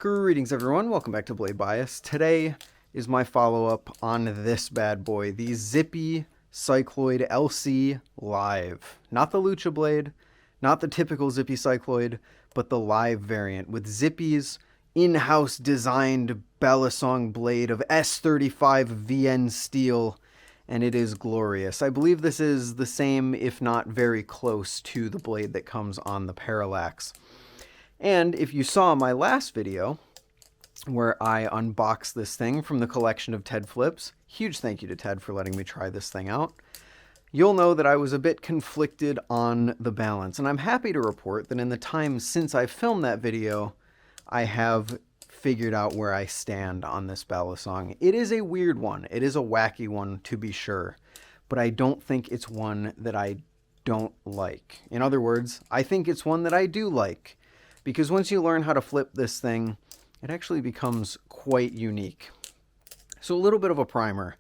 Greetings everyone, welcome back to Blade Bias. Today is my follow-up on this bad boy, the Zippy Cycloid LC Live. Not the Lucha Blade, not the typical Zippy Cycloid, but the live variant with Zippy's in-house designed Balisong blade of S35 VN steel, and it is glorious. I believe this is the same, if not very close to the blade that comes on the Parallax. And if you saw my last video, where I unboxed this thing from the collection of Ted flips, huge thank you to Ted for letting me try this thing out, you'll know that I was a bit conflicted on the balance. And I'm happy to report that in the time since I filmed that video, I have figured out where I stand on this Balisong. It is a weird one. It is a wacky one, to be sure. But I don't think it's one that I don't like. In other words, I think it's one that I do like. Because once you learn how to flip this thing, it actually becomes quite unique. So a little bit of a primer.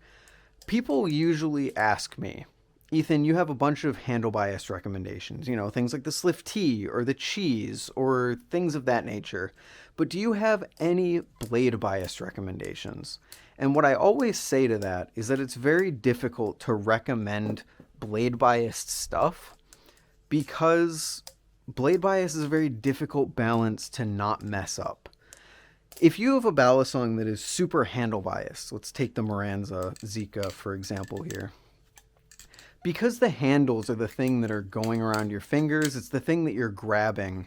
People usually ask me, Ethan, you have a bunch of handle bias recommendations, you know, things like the Sliff T or the cheese or things of that nature. But do you have any blade bias recommendations? And what I always say to that is that it's very difficult to recommend blade biased stuff because blade bias is a very difficult balance to not mess up. If you have a Balisong that is super handle biased, let's take the Moranza Zika for example here. Because the handles are the thing that are going around your fingers, it's the thing that you're grabbing,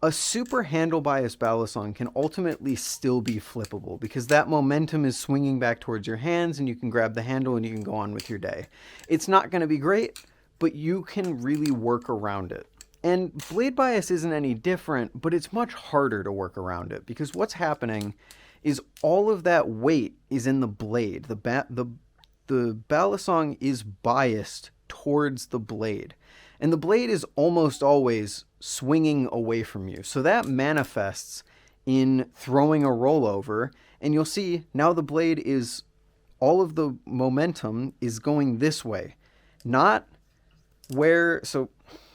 a super handle biased Balisong can ultimately still be flippable because that momentum is swinging back towards your hands and you can grab the handle and you can go on with your day. It's not going to be great, but you can really work around it. And blade bias isn't any different, but it's much harder to work around it because what's happening is all of that weight is in the blade. The Balisong is biased towards the blade, and the blade is almost always swinging away from you. So that manifests in throwing a rollover, and you'll see now the blade is, all of the momentum is going this way, not where, so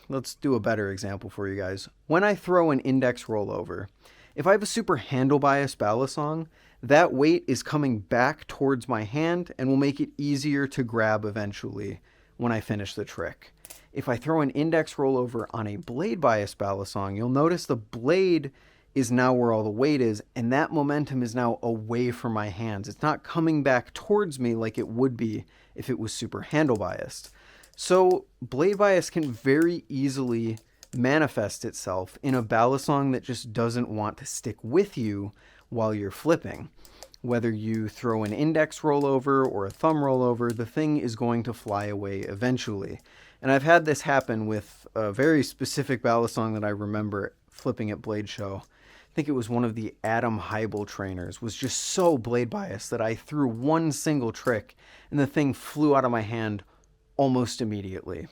let's do a better example for you guys. When I throw an index rollover, if I have a super handle bias Balisong, that weight is coming back towards my hand and will make it easier to grab eventually when I finish the trick. If I throw an index rollover on a blade bias Balisong, you'll notice the blade is now where all the weight is, and that momentum is now away from my hands. It's not coming back towards me like it would be if it was super handle biased. So blade bias can very easily manifest itself in a Balisong that just doesn't want to stick with you while you're flipping. Whether you throw an index rollover or a thumb rollover, the thing is going to fly away eventually. And I've had this happen with a very specific Balisong that I remember flipping at Blade Show. I think it was one of the Adam Heibel trainers, was just so blade biased that I threw one single trick and the thing flew out of my hand almost immediately.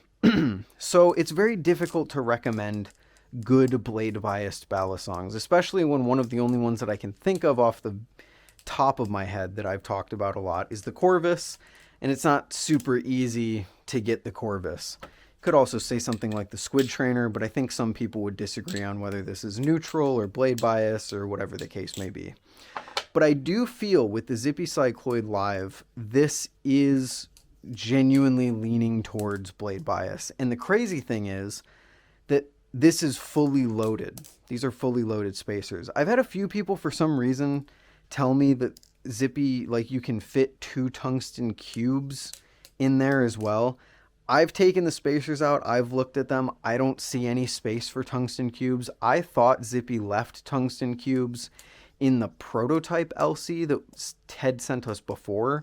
So it's very difficult to recommend good blade biased Balisongs, especially when one of the only ones that I can think of off the top of my head that I've talked about a lot is the Corvus, and it's not super easy to get the Corvus. Could also say something like the Squid Trainer, but I think some people would disagree on whether this is neutral or blade bias or whatever the case may be. But I do feel with the Zippy Cycloid Live, this is genuinely leaning towards blade bias. And the crazy thing is that this is fully loaded. These are fully loaded spacers. I've had a few people for some reason tell me that Zippy, like you can fit 2 tungsten cubes in there as well. I've taken the spacers out. I've looked at them. I don't see any space for tungsten cubes. I thought Zippy left tungsten cubes in the prototype LC that Ted sent us before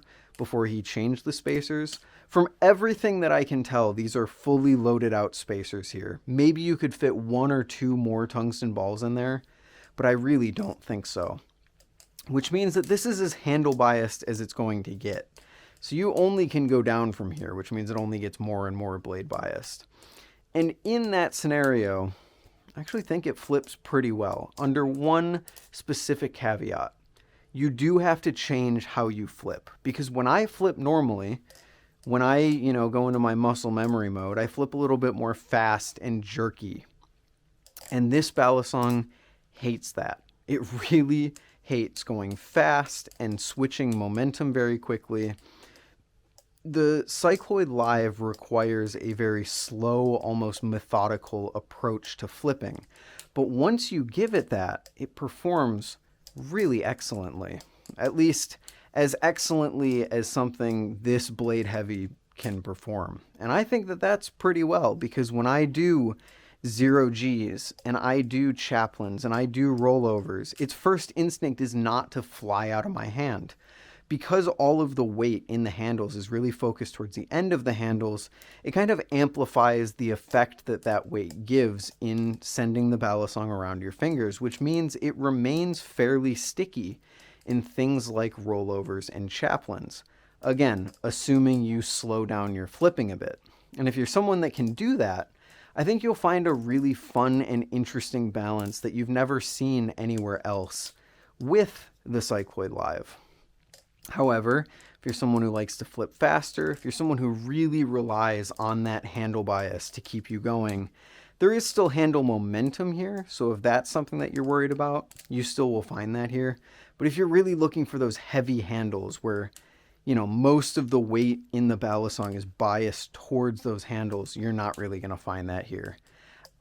he changed the spacers. From everything that I can tell, these are fully loaded out spacers here. Maybe you could fit 1 or 2 more tungsten balls in there, but I really don't think so. Which means that this is as handle biased as it's going to get. So you only can go down from here, which means it only gets more and more blade biased. And in that scenario, I actually think it flips pretty well, under one specific caveat. You do have to change how you flip, because when I flip normally, when I, go into my muscle memory mode, I flip a little bit more fast and jerky. And this Balisong hates that. It really hates going fast and switching momentum very quickly. The Cycloid Live requires a very slow, almost methodical approach to flipping. But once you give it that, it performs really excellently. At least as excellently as something this blade heavy can perform. And I think that that's pretty well, because when I do 0Gs and I do chaplains and I do rollovers, its first instinct is not to fly out of my hand. Because all of the weight in the handles is really focused towards the end of the handles, it kind of amplifies the effect that that weight gives in sending the balisong around your fingers, which means it remains fairly sticky in things like rollovers and chaplains. Again, assuming you slow down your flipping a bit. And if you're someone that can do that, I think you'll find a really fun and interesting balance that you've never seen anywhere else with the Cycloid Live. However, if you're someone who likes to flip faster, if you're someone who really relies on that handle bias to keep you going, there is still handle momentum here. So if that's something that you're worried about, you still will find that here. But if you're really looking for those heavy handles where, you know, most of the weight in the balisong is biased towards those handles, you're not really going to find that here.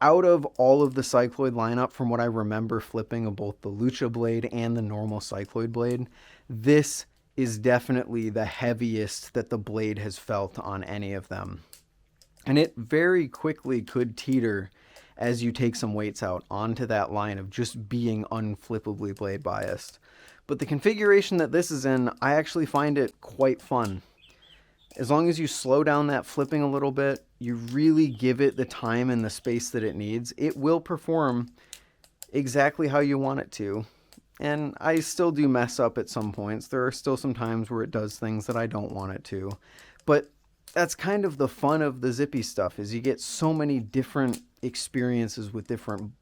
Out of all of the Cycloid lineup, from what I remember flipping of both the Lucha blade and the normal Cycloid blade, this is definitely the heaviest that the blade has felt on any of them. And it very quickly could teeter as you take some weights out onto that line of just being unflippably blade biased. But the configuration that this is in, I actually find it quite fun. As long as you slow down that flipping a little bit, you really give it the time and the space that it needs, it will perform exactly how you want it to. And I still do mess up at some points. There are still some times where it does things that I don't want it to. But that's kind of the fun of the Zippy stuff, is you get so many different experiences with different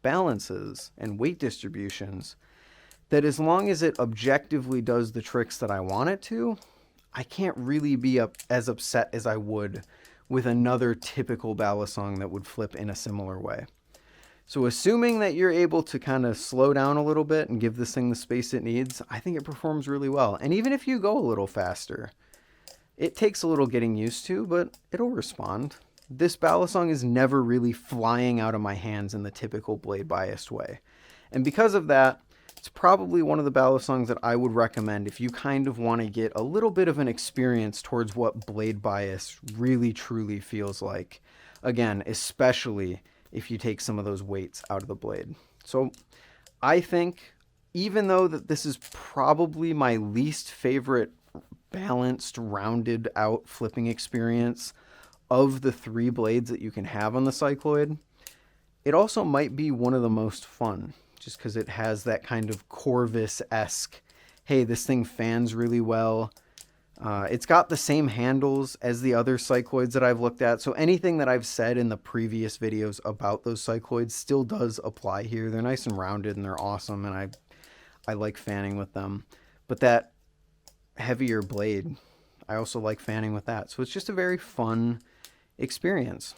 balances and weight distributions that as long as it objectively does the tricks that I want it to, I can't really be as upset as I would with another typical balisong that would flip in a similar way. So assuming that you're able to kind of slow down a little bit and give this thing the space it needs, I think it performs really well. And even if you go a little faster, it takes a little getting used to, but it'll respond. This balisong is never really flying out of my hands in the typical blade biased way. And because of that, it's probably one of the balisongs that I would recommend if you kind of want to get a little bit of an experience towards what blade bias really truly feels like. Again, especially if you take some of those weights out of the blade. So I think, even though that this is probably my least favorite balanced, rounded out flipping experience of the three blades that you can have on the Cycloid, it also might be one of the most fun, just because it has that kind of Corvus-esque, hey, this thing fans really well. It's got the same handles as the other Cycloids that I've looked at, so anything that I've said in the previous videos about those Cycloids still does apply here. They're nice and rounded and they're awesome, and I like fanning with them. But that heavier blade, I also like fanning with that. So it's just a very fun experience.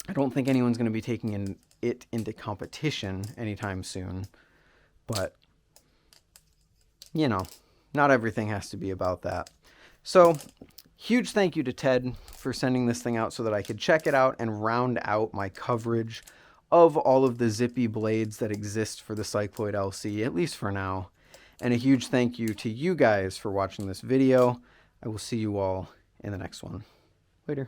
I don't think anyone's going to be taking it into competition anytime soon, but, you know, not everything has to be about that. So, huge thank you to Ted for sending this thing out so that I could check it out and round out my coverage of all of the Zippy blades that exist for the Cycloid LC, at least for now. And a huge thank you to you guys for watching this video. I will see you all in the next one. Later.